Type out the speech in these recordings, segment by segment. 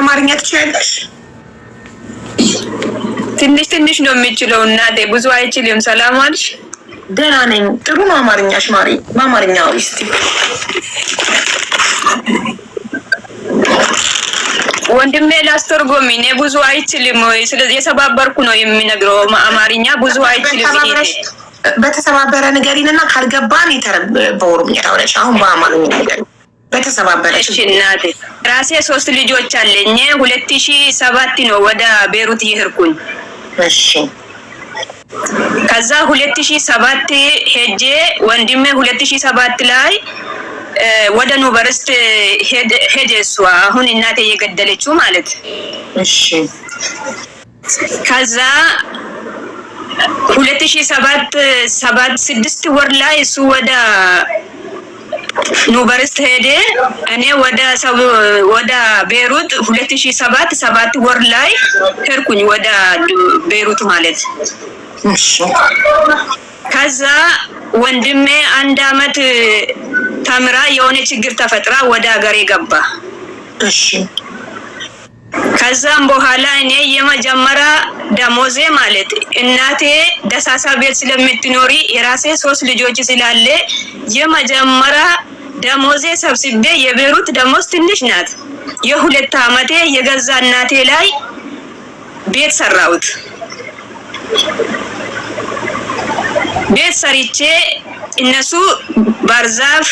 አማርኛ ትችያለሽ? ትንሽ ነው የሚችለው እናቴ፣ ብዙ አይችልም። ሰላም አልሽ? ደህና ነኝ። ጥሩ ነው አማርኛሽ ማሪ። በአማርኛ እስቲ ወንድሜ ላስተርጎሚ። እኔ ብዙ አይችልም፣ ስለዚህ የሰባበርኩ ነው የሚነግረው። አማርኛ ብዙ አይችልም። በተሰባበረ ንገሪንና ካልገባን በኦሮምኛ ታውራሽ። አሁን በአማርኛ ንገሪን በተሰባበረ። እሺ እናቴ፣ ራሴ 3 ልጆች አለኝ። 2007 ነው ወደ ቤሩት ይሄድኩኝ። እሺ ከዛ 2007 ሄጄ ወንድሜ 2007 ላይ ወደ ዩኒቨርሲቲ ሄደ። እሷ አሁን እናቴ የገደለችው ማለት። እሺ ከዛ 2007 ወር ላይ እሱ ወደ ዩኒቨርሲቲ ሄደ። እኔ ወደ ቤሩት 2007 ወር ላይ ሄድኩኝ ወደ ቤሩት ማለት። እሺ ከዛ ወንድሜ 1 አመት ተምራ የሆነ ችግር ተፈጥራ ወደ ሀገሬ ገባ። እሺ ከዛም በኋላ እኔ የመጀመሪያ ደሞዜ ማለት እናቴ ደሳሳ ቤት ስለምትኖሪ የራሴ 3 ልጆች ስላለ የመጀመሪያ ደሞዜ ሰብስቤ የቤሩት ደሞዝ ትንሽ ናት። የ2 አመቴ የገዛ እናቴ ላይ ቤት ሰራሁት። ቤት ሰርቼ እነሱ ባርዛፍ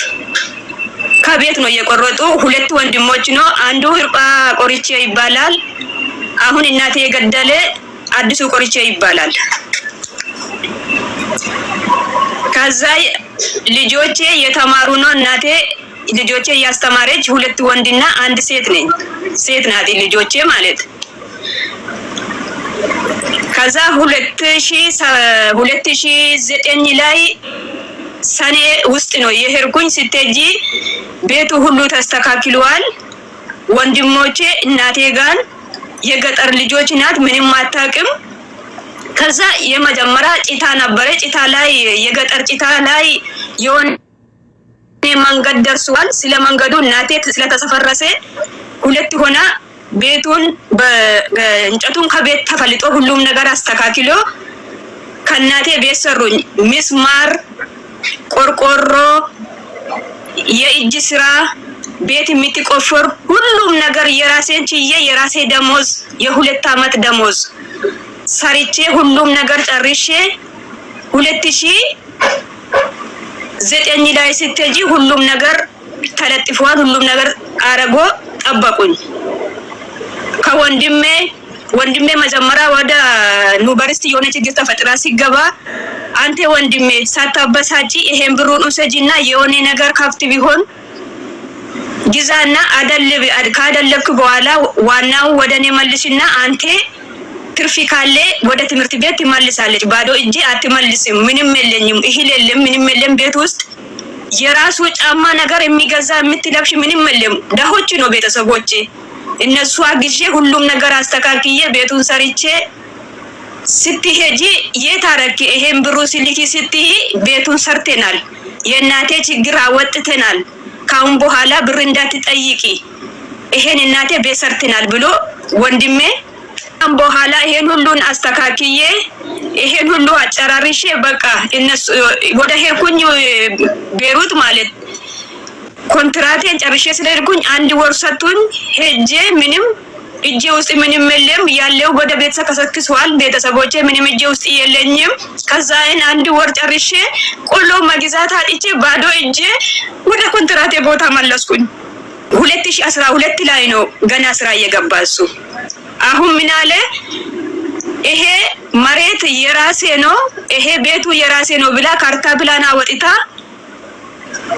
ከቤት ነው የቆረጡ። 2 ወንድሞች ነው። አንዱ ህርጳ ቆርቼ ይባላል። አሁን እናቴ የገደለ አዲሱ ቆርቼ ይባላል። ከዛ ልጆቼ የተማሩ ነው። እናቴ ልጆቼ ያስተማረች 2 ወንድና 1 ሴት ነኝ። ሴት ናት ልጆቼ ማለት። ከዛ 2009 ላይ ሰኔ ውስጥ ነው የሄድኩኝ። ስትሄጂ ቤቱ ሁሉ ተስተካክሏል። ወንድሞቼ እናቴ ጋር የገጠር ልጆች ናት፣ ምንም አታውቅም። ከዛ የመጀመሪያ ጭታ ነበረ። ጭታ ላይ የገጠር ጭታ ላይ የሆነ መንገድ ደርሷል። ስለ መንገዱ እናቴ ስለተሰፈረሰ 2 ሆና ቤቱን በእንጨቱን ከቤት ተፈልጦ ሁሉም ነገር አስተካክሎ ከናቴ ቤት ሰሩኝ። ሚስማር፣ ቆርቆሮ፣ የእጅ ስራ፣ ቤት የምትቆፍር ሁሉም ነገር የራሴን ችዬ የራሴ ደሞዝ የ2 አመት ደሞዝ ሰርቼ ሁሉም ነገር ጨርሼ 2009 ላይ ስትሄጂ ሁሉም ነገር ተለጥፏል። ሁሉም ነገር አረጎ ጠበቁኝ። ወንድሜ መጀመሪያ ወደ ዩኒቨርሲቲ የሆነ ችግር ተፈጥራ ሲገባ አንተ ወንድሜ ሳታበሳጪ ይሄን ብሩን ውሰጂና የሆነ ነገር ከፍት ቢሆን ግዛና ካደለብክ በኋላ ዋናው ወደኔ መልሽና አንተ ትርፊ ካለ ወደ ትምህርት ቤት ትመልሳለች። ባዶ እጄ አትመልስም። ምንም የለኝም፣ እህል የለም፣ ምንም የለም። ቤት ውስጥ የራሱ ጫማ ነገር የሚገዛ የምትለብሽ ምንም የለም። ደሆች ነው ቤተሰቦቼ። እነሱ አግዤ ሁሉም ነገር አስተካክዬ ቤቱን ሰርቼ ስትሄጂ የታረክ ይሄን ብሩ ሲልኪ ስትይ ቤቱን ሰርተናል፣ የእናቴ ችግር አወጥተናል፣ ካሁን በኋላ ብር እንዳትጠይቂ ይሄን እናቴ ቤት ሰርተናል ብሎ ወንድሜ በኋላ ይሄን ሁሉን አስተካክዬ ይሄን ሁሉ አጨራርሼ በቃ እነሱ ወደ ሄድኩኝ ቤሩት ማለት ኮንትራቴን ጨርሼ ስለሄድኩኝ 1 ወር ሰጡኝ። ሄጄ ምንም እጄ ውስጥ ምንም የለም፣ ያለው ወደ ቤት ተከሰክሷል። ቤተሰቦቼ ምንም እጄ ውስጥ የለኝም። ከዛ 1 ወር ጨርሼ ቆሎ መግዛት አጥቼ ባዶ እጄ ወደ ኮንትራቴ ቦታ መለስኩኝ። 2012 ላይ ነው ገና ስራ እየገባ እሱ። አሁን ምን አለ ይሄ መሬት የራሴ ነው፣ ይሄ ቤቱ የራሴ ነው ብላ ካርታ ፕላን አወጥታ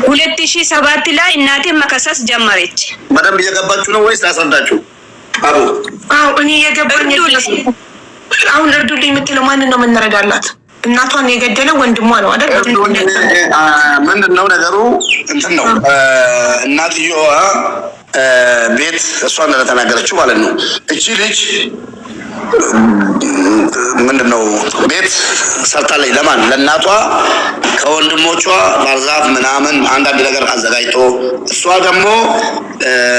2007 ላይ እናቴ መከሰስ ጀመረች። በደንብ እየገባችሁ ነው ወይስ ላስረዳችሁ? አዎ እኔ እየገባኝ። አሁን እርዱልኝ የምትለው ማንን ነው የምንረዳላት? እናቷን የገደለው ወንድሟ ነው አይደል? ምንድነው ነገሩ? እንትን ነው እናትየዋ ቤት እሷ እንደተናገረችው ማለት ነው። እቺ ልጅ ምንድነው ቤት ሰርታለች። ለማን? ለእናቷ ከወንድሞቿ ባርዛፍ ምናምን አንዳንድ ነገር አዘጋጅቶ እሷ ደግሞ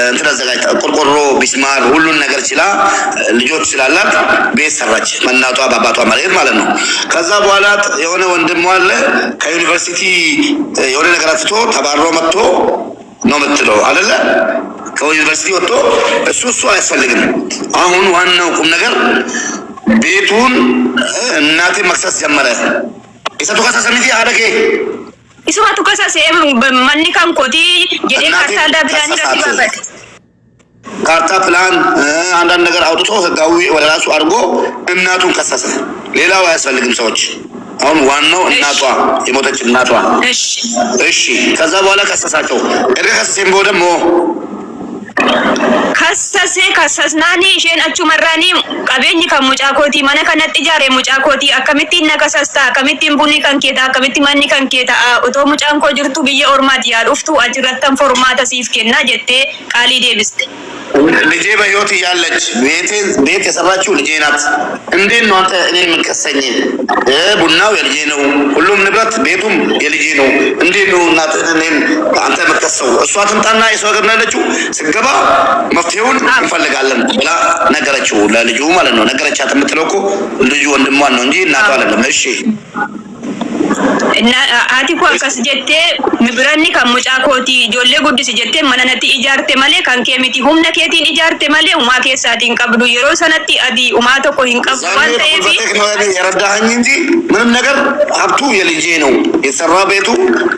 እንትን አዘጋጅታ ቆርቆሮ ቢስማር ሁሉን ነገር ችላ ልጆች ስላላት ቤት ሰራች። እናቷ በአባቷ ማለት ማለት ነው። ከዛ በኋላ የሆነ ወንድሟ አለ ከዩኒቨርሲቲ የሆነ ነገር አፍቶ ተባሮ መጥቶ ነው የምትለው አይደለ? ከዩኒቨርሲቲ ወጥቶ እሱ አያስፈልግም። አሁን ዋናው ቁም ነገር ቤቱን እናቴ መክሰስ ጀመረ። ኢሰቱ ከሰሰሚቲ አደገ ኢስማቱ ከሰሰ ማን ካንኮቲ የዴ ካርታ ዳብዳኒ ረቲባበት ካርታ ፕላን አንዳንድ ነገር አውጥቶ ህጋዊ ወደ ራሱ አድርጎ እናቱን ከሰሰ። ሌላው አያስፈልግም ሰዎች። አሁን ዋናው እናቷ የሞተች እናቷ። እሺ ከዛ በኋላ ከሰሳቸው ከሰሰም ደግሞ ከሰስናኒ ሼን አቹ መራኒ ቀበኝ ከሙጫኮቲ ማነ ከነጥ ጃሬ ሙጫኮቲ አከሚቲ ነከሰስታ አከሚቲ ቡኒ ከንኬታ አከሚቲ ማኒ ከንኬታ ኦቶ ሙጫንኮ ጅርቱ ብየ ኦርማት ያዱፍቱ አጅረተን ፎርማታ ሲፍኬና ጀቴ ቃሊ ዴብስት ልጄ በህይወት እያለች ቤት የሰራችው ልጄ ናት። እንዴት ነው አንተ እኔ የምንከሰኝ? ቡናው የልጄ ነው፣ ሁሉም ንብረት ቤቱም የልጄ ነው። እንዴት ነው እናት እኔን አንተ የምትከሰው? እሷ ትምጣና የሰው ሀገር ነው ያለችው። ስገባ መፍትሄውን እንፈልጋለን ብላ ነገረችው ለልጁ ማለት ነው። ነገረቻት። የምትለው እኮ ልጁ ወንድሟን ነው እንጂ እናቷ አይደለም። እሺ እና አቲኮ አከስ ጀቴ ምብራኒ ከሙጫኮቲ ጆሌ ጉድስ ጀቴ ማናነቲ ኢጃርቴ ማሌ ካንኬሚቲ ሁምነ ኬቲን ኢጃርቴ ማሌ ኡማ ኬሳቲን ቀብዱ የሮ ሰነቲ አዲ ኡማ ተኮ ሂንቀብ ዋንተ ኤቢ የረዳኸኝ እንጂ ምንም ነገር ሀብቱ የልጄ ነው። የተሰራ ቤቱ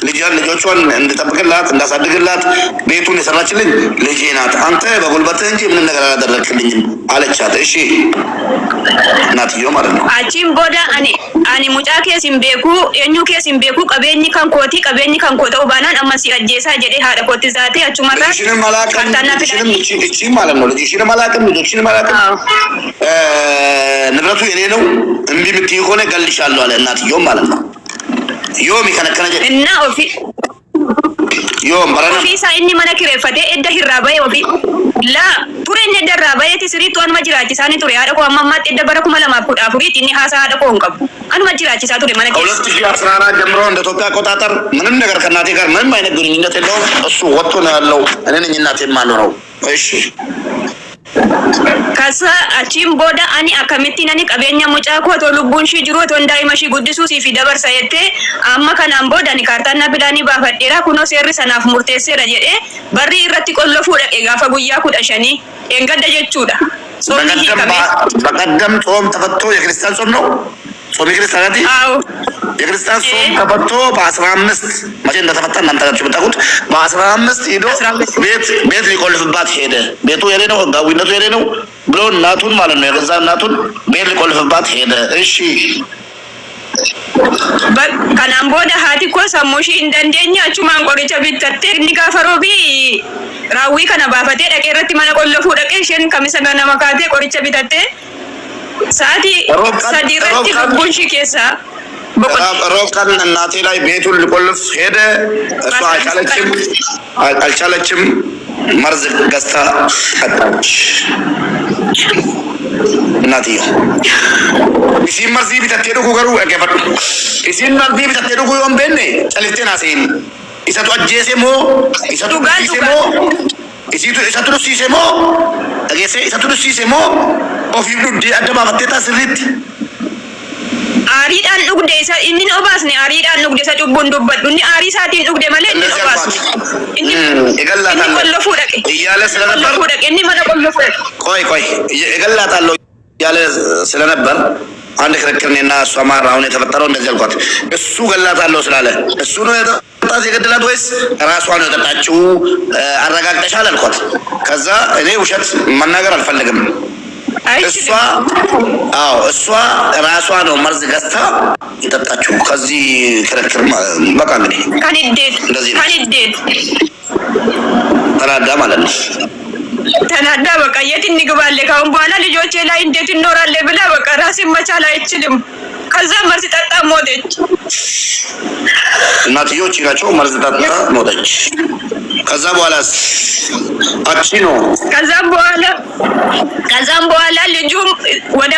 ልጆቿን እንድጠብቅላት እንዳሳድግላት ቤቱን የሰራችልኝ ልጄ ናት። አንተ በጉልበትህ እንጂ ምንም ነገር አላደረክልኝም አለቻት። እሺ እናትዮ ማለት ነው። አቺም ቦዳ አኒ ሙጫኬ ሲምቤኩ የኙ ኬሲን ቤኩ ቀበኝ ካንኮቲ ቀበኝ ካንኮተው ባናን አማሲ አጄሳ ጀዴ ሃደ ኮቲ ዛቴ አቹማራ ልጅሽንም አላቅም እቺ ማለት ነው። ልጅሽንም አላቅም ልጅሽንም አላቅም ንብረቱ የኔ ነው እምቢ ብትይ ሆነ ገልሻለሁ አለ እናትዮ ማለት ነው። ዮም ይከነከነ እና ኦፊ ዮም ባራና ኦፊ ሳይኒ ማነክሬ ፈቴ እደ ሂራባይ ኦፊ ላ ቱሬኝ ደራባይ ትስሪቱ አን ማጅራቺ ሳኒ ቱሬ አደ ኮ አማማት እደ በረኩ ማለማ ኩዳ ፉሪት እኒ ሃሳ አደ ኮ እንቀቡ አን ማጅራቺ ሳ ቱሬ ማነክ 2014 ጀምሮ እንደ ኢትዮጵያ አቆጣጠር ምንም ነገር ከእናቴ ጋር ምንም አይነት ግንኙነት የለውም። እሱ ወጥቶ ነው ያለው። እኔ ነኝ እናቴ ማለው ነው። እሺ ከሳ አቺም ቦዳ አኒ አከሚቲ ነኒ ቀበኛ ሙጫኮ ቶሉቡን ሺ ጅሮ ቶንዳይ ማሺ ጉዲሱ ሲፊ ደበርሳ የቴ አማ ከናን ቦዳ ኒ ካርታና ቢላኒ ባፈዴራ ኩኖ ሴሪ ሰናፍ ሙርቴሴ ረጀዴ በሪ ኢረቲ ቆለፉ ደቄ ጋፈ ጉያ ኩዳሸኒ ኤንገደ ጀቹዳ ሶሚ ሂከሜ በቀደም ጾም ተፈቶ የክርስቲያን ጾም ነው። ጾም የክርስቲያን አዎ የክርስቲያን ጾም ተፈቶ በ15 መቼ እንደተፈታ እናንተ ጋር ብታውቁት በ15 ሄዶ ቤት ሊቆልፍባት ሄደ። ቤቱ የኔ ነው ህጋዊነቱ የኔ ነው ብሎ እናቱን ማለት ነው የገዛ እናቱን ቤት ሊቆልፍባት ሄደ። እሺ ከናን ቦዳ ሃቲ ኮ ሰሙሺ እንደንደኛ አቹማን ቆሪቻ ቢተቴ ንጋፈሮቢ ራዊ ከነ ባፈቴ ደቄረቲ ማነ ቆለፉ ደቄሽን ከሚሰገና መካቴ ቆሪቻ ቢተቴ ሳዲ ሳዲረቲ ቡንሺ ኬሳ ሮቀን እናቴ ላይ ቤቱን ሊቆልፍ ሄደ። እሷ አልቻለችም። መርዝ ገዝታ ጠጣች እናትዮ። ኢሲን መርዚ ቢተቴ ዱጉ ገሩ እገፈዱ ኢሲን መርዚ ቢተቴ ዱጉ ዮን ቤኔ ጨልፍቴን አሴን ኢሰቱ አጄሴ ሞ ኢሰቱ ጋሴ ሞ ኢሰቱ ዱሲሴ ሞ አጌሴ ኢሰቱ ዱሲሴ ሞ ኦፊ ዱዲ አደባ ፈቴታ ስሪት አሪዳን ዱግዴ ሳ ኢኒን ኦባስኔ አሪዳን ዱግዴ ሳ ጩቡን ዱበዱ ኒ አሪ ሳቲን ዱግዴ ማለ ኢኒን ኦባስኔ ኢኒን ቆለፉ ደቄ እያለ ስለነበር ቆለፉ ደቄ ኢኒን ማለ ቆለፉ ደቄ ቆይ እገላታለሁ እያለ ስለነበር አንድ ክርክርኔና እሷ ማር አሁን የተፈጠረው እንደዚህ አልኳት። እሱ ገላታለሁ ስላለ እሱ ነው የጠጣት የገደላት ወይስ ራሷ ነው የጠጣችው አረጋግጠሻል አልኳት። ከዛ እኔ ውሸት መናገር አልፈልግም። እሷ ራሷ ነው መርዝ ገዝታ የጠጣችው። ከዚህ ክርክር በቃ እንግዲህ ከንዴት ተናዳ ማለት ነው። ተናዳ በቃ የት እንግባለ ካሁን በኋላ ልጆቼ ላይ እንዴት እንኖራለ ብላ በቃ ራሴን መቻል አይችልም። ከዛ መርዝ ጠጣ ሞተች። እናትዮች ናቸው መርዝ ጠጣ ሞተች። ከዛ በኋላ አቺ ነው ከዛም በኋላ ልጁም ወደ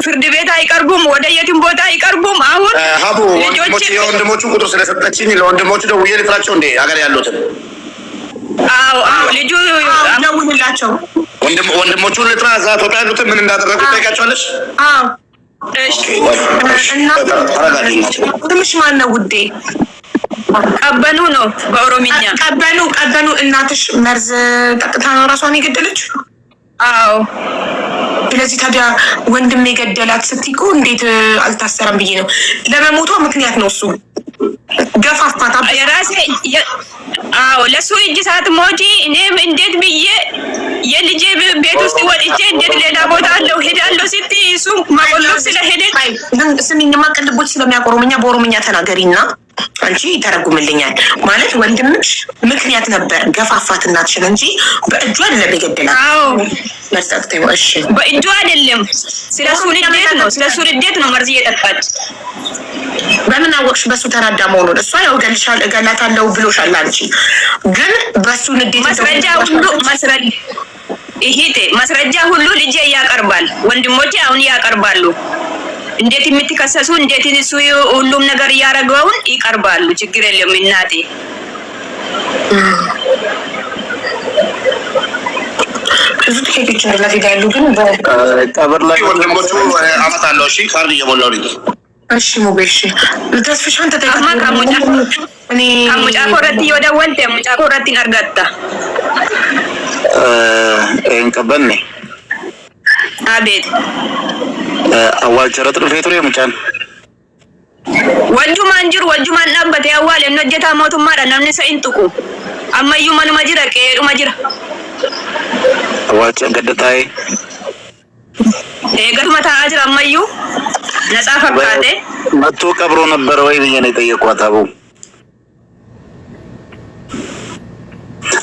ፍርድ ቤት አይቀርቡም፣ ወደ የትም ቦታ አይቀርቡም። አሁን ሀቡ የወንድሞቹ ቁጥር ስለሰጠችኝ ለወንድሞቹ ደውዬ ልጥራቸው እንዴ ሀገር ያሉትን? አዎ ልጁ ደውልላቸው። ወንድሞቹን ልጥራ፣ እዛ ኢትዮጵያ ያሉትን ምን እንዳደረጉ ጠይቃቸዋለሽ? አዎ እሺ። እና ትንሽ ማን ነው ውዴ? ቀበኑ ነው በኦሮሚኛ። ቀበኑ እናትሽ መርዝ ጠጥታ ነው ራሷን የገደለች? አዎ። ስለዚህ ታዲያ ወንድም የገደላት ስትይ እኮ እንዴት አልታሰረም ብዬ ነው። ለመሞቷ ምክንያት ነው እሱ ገፋፋታ የራሴ። አዎ ለሱ እጅ ሳትሞቺ እኔም እንዴት ብዬ የልጄ ቤት ውስጥ ወጥቼ እንዴት ሌላ ቦታ አለው ሄዳለሁ ስትይ እሱ ማቆሎፍ ስለሄደ ስሚኝማ፣ ቅልቦች ስለሚያቆሩምኛ በኦሮምኛ ተናገሪና አንቺ ይተረጉምልኛል። ማለት ወንድምሽ ምክንያት ነበር ገፋፋት እናትሽን እንጂ በእጁ አይደለም የገደላት። አዎ መርሳት እሺ፣ በእጁ አይደለም። ስለሱ ንዴት ነው መርዝ እየጠጣች። በምን አወቅሽ በሱ ተናዳ መሆኑን? እሷ ያው እገላታለሁ ብሎሻል። አንቺ ግን በሱ ንዴት ማስረጃ ሁሉ ልጄ ያቀርባል፣ ወንድሞቼ አሁን ያቀርባሉ። እንዴት የምትከሰሱ እንዴት እሱ ሁሉም ነገር እያደረገውን ይቀርባሉ። ችግር የለም እናቴ። ብዙ ትኬቶች እንደላት ይላሉ። ግን ቀብር ላይ ወንድሞቹ አመጣለሁ። እሺ ካርድ እየሞላው ልኝ። እሺ ሙቤሽ ተስፍሻን ተጠቅማ ከሙጫ ኮረቲ ወደ ወልተ ሙጫ ኮረቲን አርጋታ እንቀበል ነኝ። አቤት awal cara terfetur ya macam wajju manjur wajju manabate awal en nojjeta motummaadha namni sa intuku ammayyu manuma jira qeedhuma jira awal gaddatai gatuma taa'aa jira ammayyu natsaa fakkaate mattuu qabru nabbara way biyya ne ጠየቋት አቡ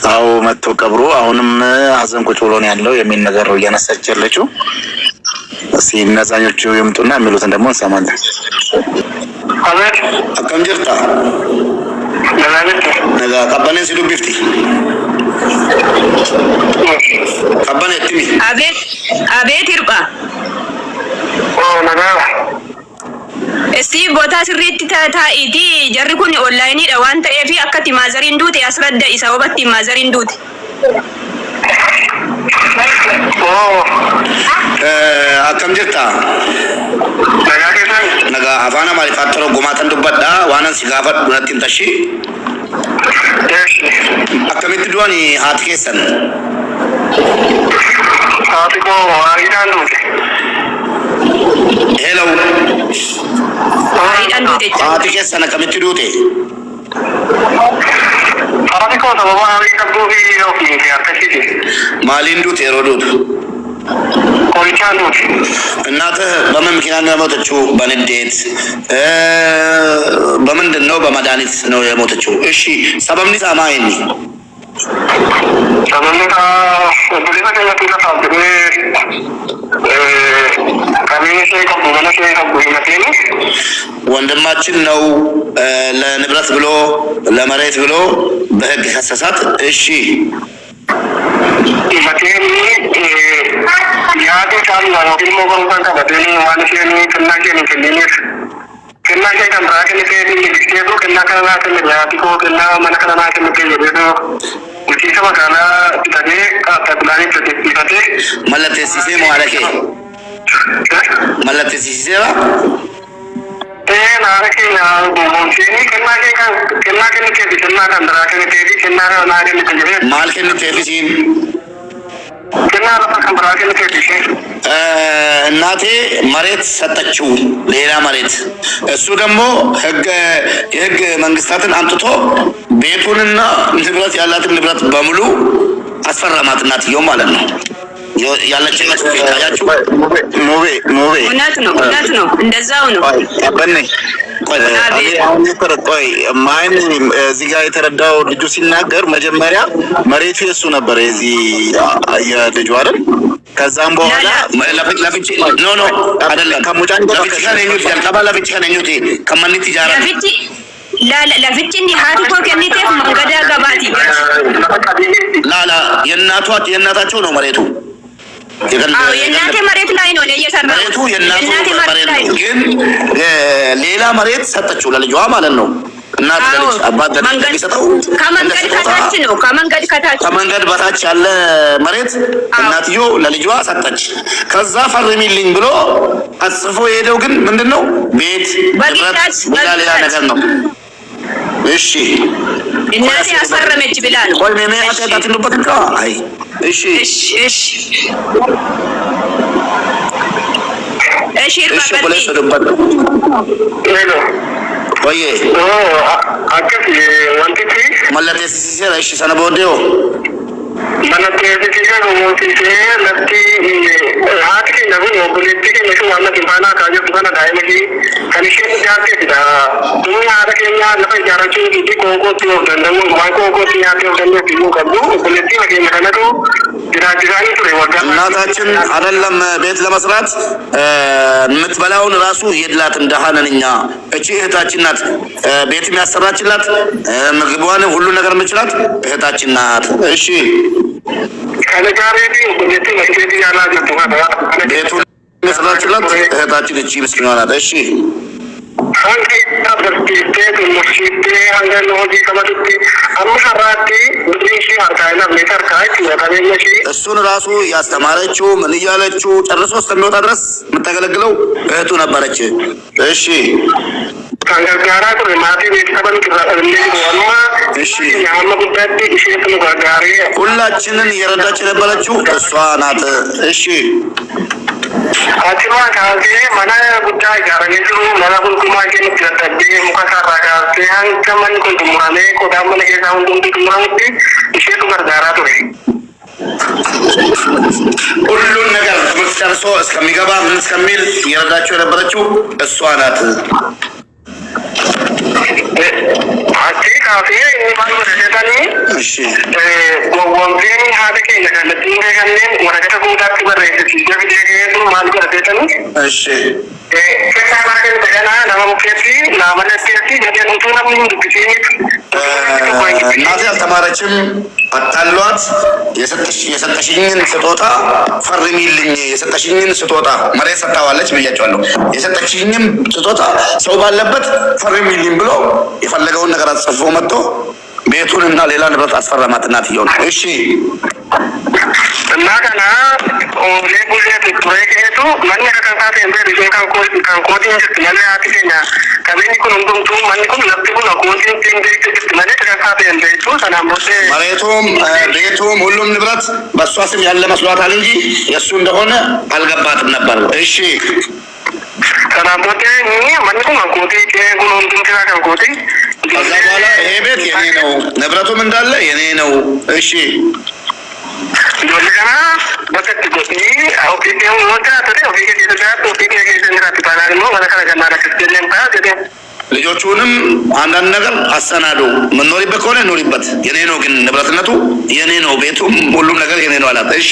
አው መጥቶ ቀብሩ አሁንም ሀዘን ቁጭ ብሎ ነው ያለው የሚል ነገር ነው እያነሳች ያለችው። እስኪ እነዛኞቹ ይምጡና የሚሉትን ደግሞ እንሰማለን። አቤት አከም ጅርታ ነጋ ቀበኔ ሲሉ ቢፍቲ ቀበኔ ትሚ አቤት ይርባ ነጋ እስቲ ቦታ ስሪት ታኢቲ ጀሪ ኩን ኦንላይኒ ዳ ዋን ta'eef akka timaazariin duute asradda isa wabatti timaazariin duute akkam jirta naga afaan amaariffaa targumaatan dubbadha waanan si gaafadhu natti hin tashi akkamitti du'ani haati keessan haati koo waariidhaan duute hello haati keessan akkamitti duute haati koo sababa haarii qabduu fi yookiin akkasitti maaliin duute yeroo duutu ቆይቻን ነው እናትህ በምን ምክንያት ነው የሞተችው? በንዴት በምንድን ነው? በመድኃኒት ነው የሞተችው። እሺ ሰበብኒ ጻማይኒ ሰበብኒ ቡሊና ከያቲና ታብኒ ካሚኔ ከቡ በለሽ ከቡ ይመቴኒ ወንድማችን ነው ለንብረት ብሎ ለመሬት ብሎ በህግ ከሰሳት። እሺ ይመቴኒ yaadu caalaa yookiin immoo gorgaan qabatanii waan isheen kennaa kennu kenniiniif kennaa ishee kan biraa kenne ta'ee dindigdeetu kennaa kana naa kenne dhiyaatikoo kennaa mana kana naa kenne ta'e jedheetu bulchiinsa magaalaa bitatee qaabtabilaanii bitatee mallatteessisee moo haadha kee mallatteessiseera naara keenya boonseeni kennaa kenne ta'eefi kennaa kan biraa kenne ta'eefi kennaa naa kenne ta'e jedhee maal kenne ta'eefisiin እናቴ መሬት ሰጠችው፣ ሌላ መሬት። እሱ ደግሞ የህግ መንግስታትን አምጥቶ ቤቱንና ንብረት ያላትን ንብረት በሙሉ አስፈረማት። እናትየው ማለት ነው ያለችበት ቤት አያችሁ። ሙቤ እውነት ነው እንደዛው ነው። በኔ ቆይ ማን እዚህ ጋር የተረዳው ልጁ ሲናገር መጀመሪያ መሬቱ የሱ ነበር የዚህ የልጁ አይደል? ከዛም በኋላ ለፍቺ ኖ አይደለም ከሙጫን ለፍቺ ከነኙት ያልተባ ለፍቺ ከነኙት ከማንት ይጃራ ለፍቺን ሀቱ ኮከኒቴፍ መንገዳ ገባቲ ላላ የእናታቸው ነው መሬቱ የእናቴ መሬት ላይ ነው እየሰራው መሬቱ የእናቴ መሬት ነው፣ ግን ሌላ መሬት ሰጠችው ለልጇ ማለት ነው። እናት ለልጅ አባት ለልጅ ሰጠው። ከመንገድ ከታች ነው፣ ከመንገድ በታች ያለ መሬት እናትዮ ለልጇ ሰጠች። ከዛ ፈርሚልኝ ብሎ አጽፎ የሄደው ግን ምንድነው ቤት ንብረት ሌላ ነገር ነው። እሺ እናቴ አስፈረመች ብላ ነው። ቆይ ምን ያታታትሉበት እንካ አይ እሺ በለሰደበት ቆይ አከፍ ወንቲቲ መለቴ ሲሰራ እሺ ሰነቦዴው መለቴ ሲሰራ ወንቲቲ ለቲ አትኪ ነው ቡሌቲ ነው ዋና ዲማና ካጆ ዲማና ዳይመጂ ከኒሽ ጃቴ ዳ ዱኛ አረከኛ ለፈ ጃራቹ ዲዲ ኮንኮቲ ወደንደሞ ማይኮንኮቲ ያቴ ወደንደሞ ዲሙ ከቡ ቡሌቲ ወደ መከነቱ ጅራጅራኒ ቱሬ ወዳ እናታችን አይደለም ቤት ለመስራት የምትበላውን ራሱ የድላት እንደሃነንኛ እቺ እህታችን ናት። ቤት የሚያሰራችላት ምግቧን ሁሉ ነገር የምችላት እህታችን ናት። እሺ ከነጋሬዲ ቡሌቲ ወደ ያላ ጀቱማ ቤቱ መስራችላት እህታችን እቺ ምስኪኗ ናት። እሺ አንተ ታበርቲቴ ሙሽቴ አንገን ሆጂ ከመጥቲ አምሐራቲ ብሪሺ አርካይና ሜተር ካይት ወታኔሽ እሱን ራሱ ያስተማረችው ምን እያለችው ጨርሶ እስከሚወጣ ድረስ የምታገለግለው እህቱ ነበረች። እሺ ካንጋራ ቁር ማቲ ቤተሰብን ከራለኝ ወማ እሺ ያማ ጉዳይ እሺት ነው ጋሪ ሁላችንን እየረዳች የነበረችው እሷ ናት። እሺ አቲማ ካዜ ማና ጉዳይ ጋረኝቱ ማና ኩልኩማ ጀን ተጠቢ ሙካሳራ ጋዜ አንከመን ኩልኩማኔ ኮዳመነ የዛውን ኩልኩማኔ እሺቱ ጋራ ቱሬ ሁሉን ነገር ትምህርት ጨርሶ እስከሚገባ ምን እስከሚል እየረዳቸው የነበረችው እሷ ናት። አቲ ካፌ ማን ወደታኒ እሺ ወንጀኒ ሀደከ ለከለቲ እንደገነን ወረቀተ ጉዳት በረይት ሲጀብ ደገቱ ማን ወደታኒ እሺ ከሳማከን በደና ለማሙከቲ ለማለከቲ ደገቱ ነው ምን ድክሲት እናቴ አልተማረችም። አጣሏት የሰጠሽኝን ስጦታ ፈርሚልኝ፣ የሰጠሽኝን ስጦታ መሬት ሰጣዋለች ብያቸዋለሁ። የሰጠሽኝን ስጦታ ሰው ባለበት ፈርሚልኝ ብሎ የፈለገውን ነገር አጽፎ መጥቶ ቤቱንና ሌላ ንብረት አስፈረማት እናትየው ነው። እሺ እና ገና ኦሌ ጉሌት ፕሮጀክቱ ማን ያከታተ እንደ ሪዞን ካንኮቲ እንት ማለት አትከኛ ከበኒ ኩን እንዱምቱ ማን ኩን ለብቱ ነው ኮንቲን እንት ማለት ያከታተ እንደ ቱ ሰላምቦቴ መሬቱም ቤቱም ሁሉም ንብረት በሷ ስም ያለ መስሏታል እንጂ የሱ እንደሆነ አልገባትም ነበር። እሺ ሰላምቦቴ ማን ኩን አንኮቲ ኩን እንዱምቱ ካንኮቲ ከዛ በኋላ ይሄ ቤት የኔ ነው፣ ንብረቱም እንዳለ የኔ ነው። እሺ ዶለና በከት ጎቲ አውቂቴው ወጣ ተደ ኦፊኬት የተዳጡ ኦፊኬት የተነራት ባላል ነው ወለከለ ገናራ ከተደለም ባገደ ልጆቹንም አንዳንድ ነገር አሰናዱ። ምንኖሪበት ከሆነ ኖሪበት፣ የኔ ነው ግን ንብረትነቱ የኔ ነው፣ ቤቱም ሁሉም ነገር የኔ ነው አላት። እሺ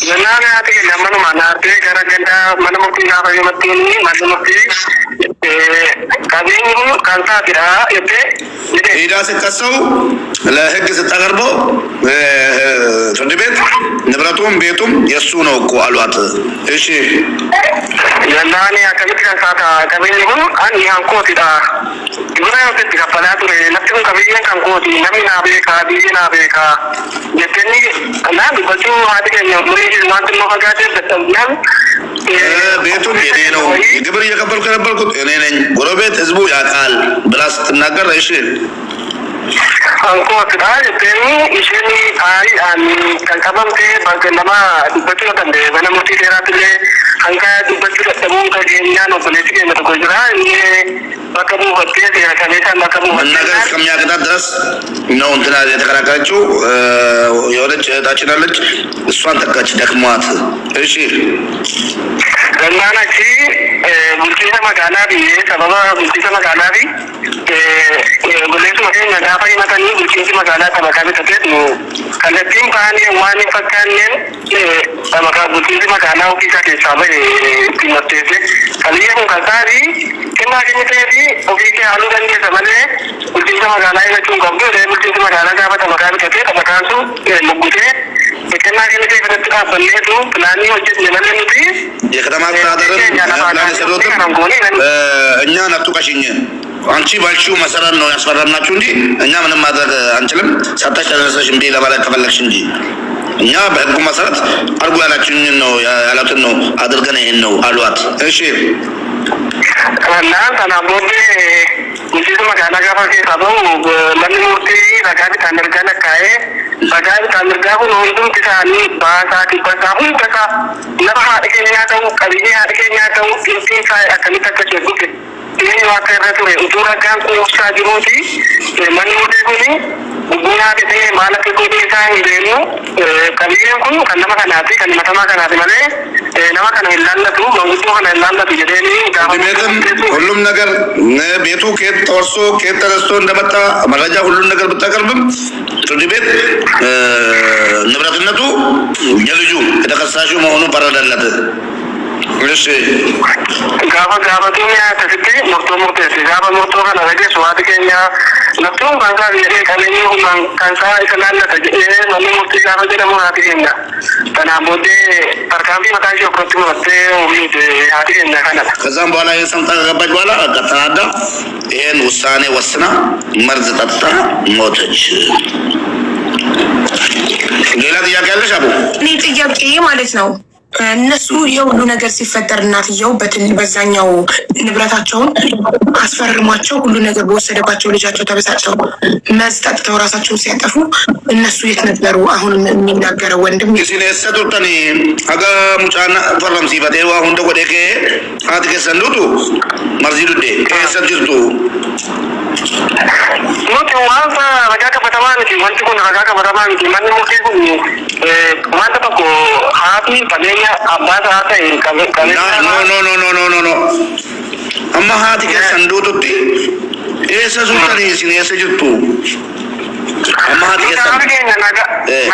ለናና አጤ ለማኑ ማናቴ ገረገንዳ ማነሙቲ ናባይ መጥቶኒ ማነሙቲ ካቢኑ ካንታ ቢራ እቴ ሄዳ ስትከሰው ለህግ ስታቀርበው ፍርድ ቤት ንብረቱም ቤቱም የሱ ነው እኮ አሏት። እሺ ለናኒ አከሚት ካንታ ካቢኑ አን ያንኮቲ ዳ ግብራ ወጥ ከፈላቱ ለነፍሱ ካቢኑ ካንኮቲ ነሚና ቤካ ዲና ቤካ የከኒ እና ቢቆቹ አድገ ነው ሙሪጅ ማንት ነው ሀጋደ በተኛም ቤቱም የኔ ነው፣ ግብር እየከፈልኩ የነበርኩት እኔ ነኝ፣ ጎረቤት ህዝቡ ያውቃል ብላ ስትናገር እሺ አንኮ ከዳይ ተኒ ኢሽኒ አይ አኒ ከንከበምቴ ባገለማ ዱበቱ ተንደ በነሙቲ ተራትለ አንካ ዱበቱ ተደሙ ከገኛ ነው ፖለቲካ መተቆጅራ እኔ በከቡ ወጥቴ ያከኔታ ማከቡ ነገር እስከሚያገጣ ድረስ ነው እንትና የተከራከረችው። የሆነች እህታችን አለች፣ እሷን ተካች ደክሟት። እሺ ገናናቺ ሙልቲና መጋላቢ ሰበባ ሙልቲና መጋላቢ ጉሌቱ መገኛ ዳፋይ መተኒ ሙልቲና መጋላ ተበካቢ ተከት ነው ከለቲም ካኒ ዋኒ ፈካኔን maka bulchiinsi magaalaa ofii isaa keessaa bahe itti murteesse. Qabiyyee kun kan taati kennaa keenya ta'eefi ofii kee haaluu dandeessa malee bulchiinsa magaalaa eeggachuun qabdu. Bulchiinsi magaalaa gaafata maqaa bitatee taphataan sun muggutee kennaa keenya ta'e kanatti dhaabbanneetu pilaanii hojjetne malee nuti የከተማ አስተዳደርን ፕላን የሰሩትም እኛ ነፍጡ ቀሽኝ አንቺ ባልሽው መሰረት ነው ያስፈረምናችሁ እንጂ እኛ ምንም ማድረግ አንችልም። ሰጣሽ ተነሰሽ እንዴ ለማለት ከፈለግሽ እንጂ እኛ በህጉ መሰረት አርጉ ያላችሁን ነው ያላችሁን ነው አድርገን ይሄን ነው አሏት። እሺ እና ተናቦዴ ሙሲስ መጋላ ጋፋ ከሳበው ለምን ሙርቲ ረጋቢ ታንርጋለ ካዬ ረጋቢ ታንርጋቡ ነው ሁሉም ትሳኒ ባሳቲ ባሳሁ ከሳ ለባህ አድከኛ ተው ቀቢኔ አድከኛ ተው ኢንቲን ሳይ አከኒ ተከቸጉት ይሄ ዋከረቱ ኡቱራ ጋን ቆሳ ዲሞቲ ማን ሙዲ ኩኒ ቡና ዲቴ ማለት ኮዲ ሳይ ደኑ ቀቢኔ ኩኑ ከነማ ከናቲ ከነማ ከናቲ ማለ ነማ ከነ ይላልቱ መንጉቶ ከነ ይላልቱ ይደኒ ሁሉም ነገር ቤቱ ከየት ተወርሶ ከየት ተነስቶ እንደመጣ መረጃ ሁሉም ነገር ብታቀርብም ፍርድ ቤት ንብረትነቱ የልጁ የተከሳሹ መሆኑን ፈረደለት። እሺ ጋባቱ ያ ተስቲ ሞርቶ ሲጋባ ሞርቶ ከነገ ሷት ከኛ ነፍቱ ባንሳ ይሄ ከነኝ ሁማን ካንሳ ይከላለ ተጀ ማን ሞርቶ ጋባ ደሞ አትገኛ ተናቦዴ ተርካምቢ መታሽ ወቅቱ ወጥቶ ወሚት አትገኛ ካና ከዛም በኋላ የሰምታ ገባች በኋላ ተናዳ ይሄን ውሳኔ ወስና መርዝ ጠጣ ሞተች። ሌላ ጥያቄ አለሽ አቡ? እኔ ጥያቄ ማለት ነው እነሱ የሁሉ ነገር ሲፈጠር እናትየው በዛኛው ንብረታቸውን አስፈርሟቸው ሁሉ ነገር በወሰደባቸው ልጃቸው ተበሳጨው መስጠጥተው ራሳቸውን ሲያጠፉ እነሱ የት ነበሩ? አሁን የሚናገረው ወንድም ሲነሰቱተኒ አጋ ሙጫና ፈረም ሲፈቴዋ ሁንደ ጎዴከ አትከ ሰንዱቱ መርዚዱዴ ከሰጅርቱ nuti wanta ragaka batamaniti wanti kun ragaka batamaniti manni muti kun wanta tokko haati qabeenya abbaa haata no amma haati keessan duututti eessa sultanii isin eessa jirtu amma haati keessan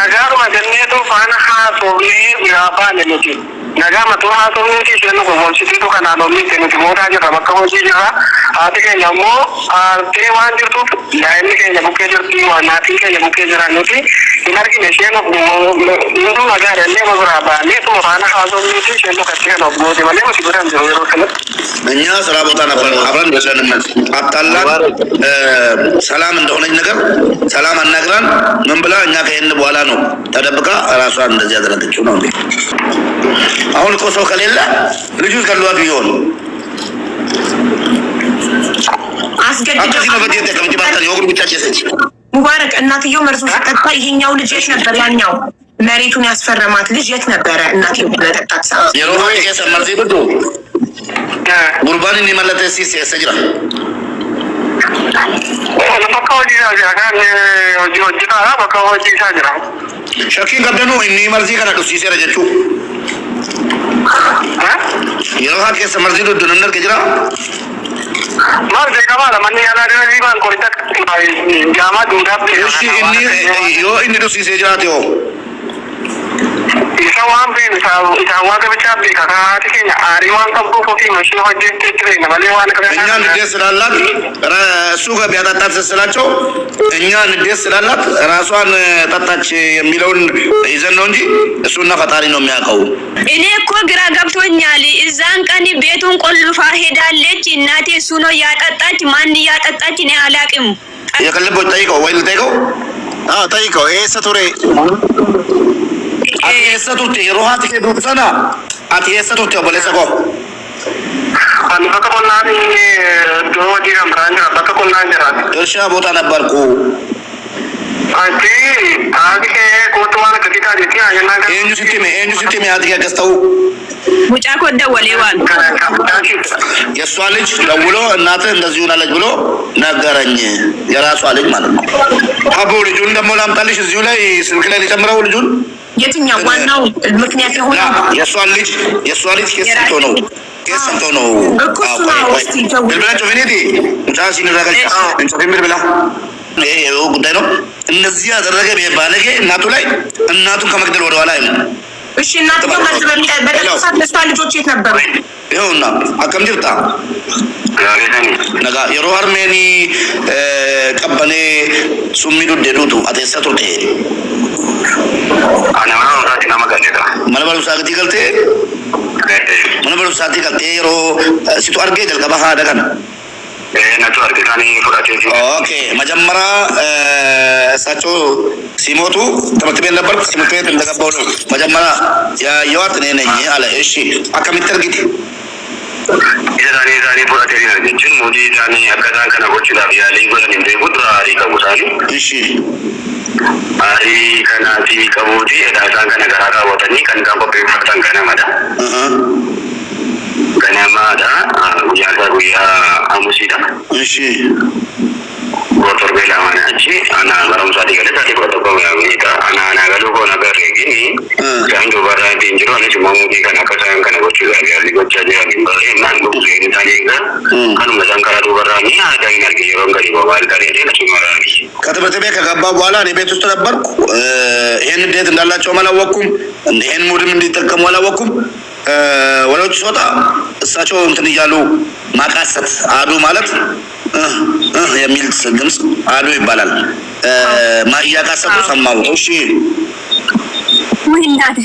nagaaruma jenneetu faana haasofnee biraa baane nuti nagaa matuu haasofneeti isheen gowwoomsitiitu kanaan olliitti nuti mootaa jirra bakka hojii jirra haati keenya ammoo aartee waan jirtuuf daa'imni keenya bukkee jirti naatiin keenya bukkee jiran nuti hin argine isheen nutu nagaa dhallee biraa baaneetuma faana haasofneeti isheen dukkatti kan obbooti malee nuti biran jiru yeroo kanatti እኛ ስራ ቦታ ነበር አብረን በሰንነት አጣላን ሰላም እንደሆነች ነገር ሰላም አናግራን ምን ብላ እኛ ከሄድን በኋላ ነው ተደብቃ ራሷን እንደዚህ ያደረገችው ነው እንዴ? አሁን እኮ ሰው ከሌለ ልጁ ከሏት ቢሆን አስገድደው ሙባረክ እናትየው መርዙ ሲጠጣ ይሄኛው ልጅ የት ነበር? ያኛው መሬቱን ያስፈረማት ልጅ የት ነበረ? እናትየው ለጠጣት ሰዓት የሮሃ የሰመር ሲብዱ ጉርባን እንዲመለተ ሲስ ያሰጅራ bakka hojii isaa jira kan hojjetaa bakka hojii isaa jira. Shakkiin qabdanu inni marzii kana dhufsiiseera jechuu. Yeroo haa keessa marzii duddunan arga jira. Marzii qabaadha manni yaalaa dira baan qoricha jaamaa duudhaaf. Inni yoo inni dhufsiisee jiraate hoo. isa waan beenu isa waan qabachaa beeka kaati keenya aarii waan qabduuf ofii mashii hojjettee jireenya malee waan akka እኛ ንዴት ስላላት እሱ ጋር ቢያጠጣት ስላቸው እኛ ንዴት ስላላት ራሷን ጠጣች የሚለውን ይዘን ነው እንጂ እሱና ፈጣሪ ነው የሚያውቀው። እኔ እኮ ግራ ገብቶኛል። እዛን ቀን ቤቱን ቆልፋ ሄዳለች። እናቴ እሱ ነው ያጠጣች። ማን ያጠጣች እኔ አላውቅም። የከልቦች ጠይቀው ወይ ልጠይቀው? አዎ ጠይቀው። ይሄ ሰቶሬ Ati rohaati ke dubbisana ati eessatutti obboleessa koo. Ani bakka qonnaan iddoo hojii kan biraan jira bakka qonnaan jira. Irshaa boota nabbarku. Ati haati kee kootu waan akka xiqqaa jetti haajannaan kan. Eenyu sitti mee haati kee akkas ta'u? Mucaa koo dawwalee waan. የእሷ ልጅ ደውሎ እናትህ እንደዚህ ሆናለች ብሎ ነገረኝ። የራሷ ልጅ ማለት ነው። አቦ ልጁን ደግሞ ላምጣልሽ እዚሁ ላይ ስልክ ላይ ሊጨምረው ልጁን የትኛው ዋናው ምክንያት የሆነው የእሷ ልጅ ከሰንቶ ነው ብላችሁ ቬኔቲ ሙጫሲ ንራገል እንጨምር ብላ ይሄ ጉዳይ ነው። እነዚህ ያደረገ ባለጌ እናቱ ላይ እናቱን ከመግደል ወደ ኋላ አይደለም። እሺ እናትየው ከዚህ በተሳት ለሷ ልጆች የት ነበሩ? ይኸውና አከም ጅርታ ነጋ የሮ አርሜኒ ቀበኔ ሱሚዱ ደዱቱ አቴሳ ቱርቴ አናማ ወራቲ ናማጋሌታ መነበሩ ሳግቲ ገልቴ መነበሩ ሳቲ ገልቴ የሮ ሲቱ አርጌ ገልቀባ ሀደከን ነቱ አርጌታኒ ፉራቴ ኦኬ መጀመሪያ እሳቸው ሲሞቱ ትምህርት ቤት ነበር። ትምህርት ቤት እንደገባው ነው መጀመሪያ ያየዋት እኔ ነኝ አለ። እሺ አከሚተርጊት ዛሬ ፉራቴ ነርጅን ሙዲ ዛኔ አከታን ከነቦች ዳብ ያለ ይጎለን እንደ ጉድራ ሊቀቡታኒ እሺ አሪ ከናቲ ቀቡቲ ዳሳን ከነገራታ ወጠኒ ከንካን ኮፒ ፈርተን ከነመዳ ከነማዳ ጉያታ ጉያ አሙሲዳ እሺ ወተር ቤላ ማናቺ አና ማረም ሳዲ ገለታ ተቆጠቆ ያሚታ አና ናገሉ ነገር ግን ጃንጆ ባራ ቢንጅሮ ነች ማሙዲ ከናከሳን ከነቦቹ ጋር ያሊ ጎቻ ጃኒ ባሬ ማንዱ ዘይንታኒ ጋር ከኑ መዛንካራቱ በራኒ አዳይ ነርጊ ሮንገሪ ባባል ጋር ነች ማራኒ ከትምህርት ቤት ከገባ በኋላ እኔ ቤት ውስጥ ነበርኩ። ይሄን እንዴት እንዳላቸው አላወኩም። ይሄን ሙድም እንዲጠቀሙ አላወኩም። ወደ ውጭ ስወጣ እሳቸው እንትን እያሉ ማቃሰት አዱ ማለት የሚል ድምፅ አዱ ይባላል። እያቃሰቱ ሰማሁ። እሺ ወይናት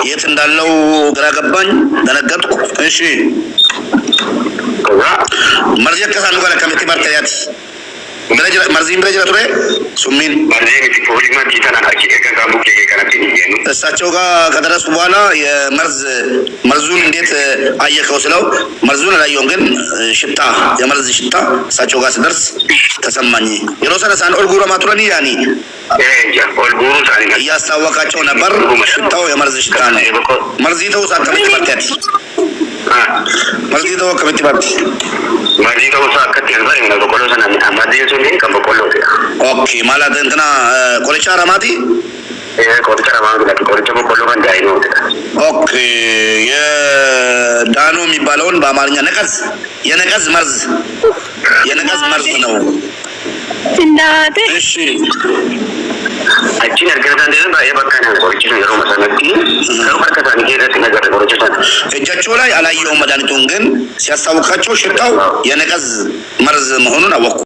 የት እንዳለው ግራ ገባኝ፣ ደነገጥኩ። እሺ መርዚ ከሳኑ ጋር ከመቲ ማርተያት መርዚም ብለጅራ ቱሬ ሱሚን እሳቸው ጋር ከደረስኩ በኋላ መርዙን እንዴት አየከው ስለው መርዙን አላየሁም፣ ግን ሽታ የመርዝ ሽታ እሳቸው ጋር ስደርስ ተሰማኝ። የሮሰነ ሳን ኦልጉራ ማቱራኒ ያኒ እያስታወቃቸው ነበር። ሽታው የመርዝ ሽታ ነው። መርዚተው ሳከመት ባርቲያት መርዚተው ከመት ባርቲ መርዚተው ሳከት ነበር እና በቆሎ ሰና አማዲሱ ምን ከበቆሎ ኦኬ ማለት እንትና ቆልቻ ረማቲ ቆልቻ ረማቲ ቆልቻ በቆሎ ጋር ነው። ኦኬ የዳኖ የሚባለውን በአማርኛ ነቀዝ የነቀዝ መርዝ ነው። እናቴ እሺ አቺን አርገታ እንደዛ የበካና ቆልቻ ነው መሰለኝ ነው በርከታን ይሄድ ነገር ቆልቻ እጃቸው ላይ አላየሁም። መድኃኒቱን ግን ሲያስታውቃቸው ሽታው የነቀዝ መርዝ መሆኑን አወቁ።